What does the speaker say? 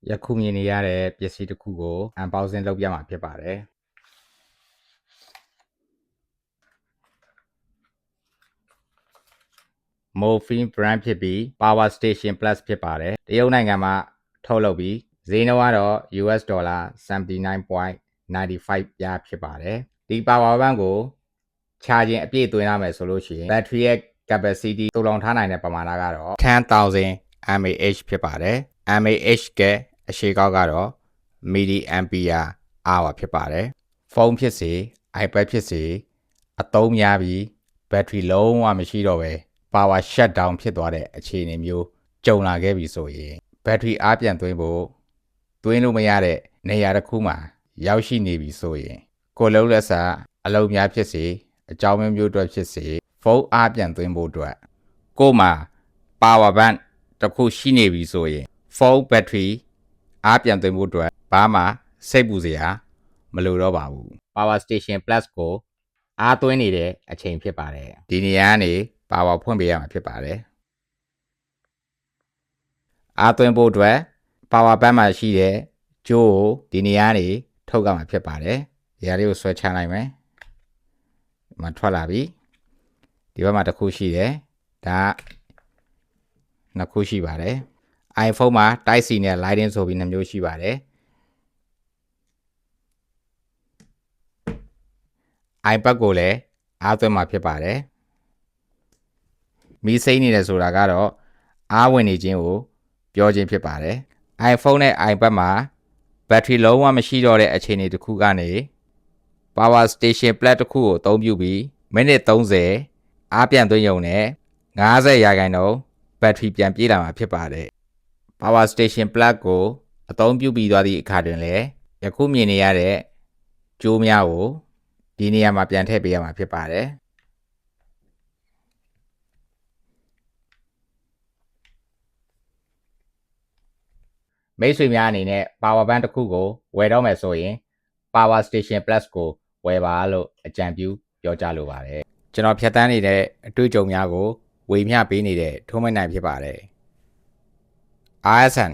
ယခုမြင်နေရတဲ့ပစ္စည်းတစ်ခုကို unboxing လုပ်ပြမှာဖြစ်ပါတယ်။ Morphine brand ဖြစ်ပြီး Power Station Plus ဖြစ်ပါတယ်။တရုတ်နိုင်ငံမှာထုတ်လုပ်ပြီးဈေးနှုန်းကတော့ US ဒေါ်လာ 79.95 ပြားဖြစ်ပါတယ်။ဒီ Power Bank ကို charging အပြည့်သွင်းရမယ်ဆိုလို့ရှိရင် battery ရဲ့ capacity သိုလှောင်ထားနိုင်တဲ့ပမာဏကတော့ 10,000 mAh ဖြစ်ပါတယ်။ mAh ရဲ့အရှိကောက်ကတော့ milliampere hour ဖြစ်ပါတယ်။ဖုန်းဖြစ်စေ iPad ဖြစ်စေအသုံးများပြီး battery လုံးဝမရှိတော့ပဲ power shut down ဖြစ်သွားတဲ့အခြေအနေမျိုးကြုံလာခဲ့ပြီဆိုရင် battery အားပြန်သွင်းဖို့သွင်းလို့မရတဲ့နေရာတစ်ခုမှာရောက်ရှိနေပြီဆိုရင်ကိုယ်လုံးလက်စာအလုံးများဖြစ်စေအကြောင်းမျိုးအတွက်ဖြစ်စေဖုန်းအားပြန်သွင်းဖို့အတွက်ကိုယ်မှာ power bank တစ်ခုရှိနေပြီဆိုရင်ဖုန်း battery အားပြန်သွင်းဖို့အတွက်ဘာမှစိတ်ပူစရာမလိုတော့ပါဘူး Power Station Plus ကိုအားသွင်းနေတဲ့အချိန်ဖြစ်ပါတယ်ဒီနေရာကနေ power ဖွင့်ပေးရမှာဖြစ်ပါတယ်အားသွင်းဖို့အတွက် power bank မှာရှိတဲ့ကြိုးကိုဒီနေရာကနေထုတ်ရမှာဖြစ်ပါတယ်ဒီဟာလေးကိုဆွဲချလိုက်မယ်ဒီမှာထွက်လာပြီဒီဘက်မှာတစ်ခုရှိတယ်ဒါနှစ်ခုရှိပါတယ် iPhone မှာ Type C နဲ့ Lightning ဆိုပြီးနှစ်မျိုးရှိပါတယ် iPad ကိုလည်းအားသွင်းမှာဖြစ်ပါတယ်မီးစိမ်းနေတယ်ဆိုတာကတော့အားဝင်နေခြင်းကိုပြောခြင်းဖြစ်ပါတယ် iPhone နဲ့ iPad မှာ battery လုံးဝမရှိတော့တဲ့အခြေအနေတစ်ခုကနေ Power Station Plus တစ်ခုကိုအသုံးပြုပြီးမိနစ်30အားပြန်သွင်းရုံနဲ့50% battery ပြန်ပြေးလာမှာဖြစ်ပါတယ် Power Station Plus ကိုအသုံးပြုပြီးသွားသည့်အခါတွင်လည်းယခုမြင်နေရတဲ့ကြိုးများကိုဒီနေရာမှာပြန်ထည့်ပေးရမှာဖြစ်ပါတယ်မိတ်ဆွေများအနေနဲ့ Power Bank တစ်ခုကိုဝယ်တော့မယ်ဆိုရင် Power Station Plus ကိုဝယ်ပါလို့အကြံပြုပြောကြားလိုပါတယ်ကျွန်တော်ဖြတ်တန်းနေတဲ့အတွေ့အကြုံများကိုဝေမျှပေးနေတဲ့ထုံးမနိုင်ဖြစ်ပါတယ် RSN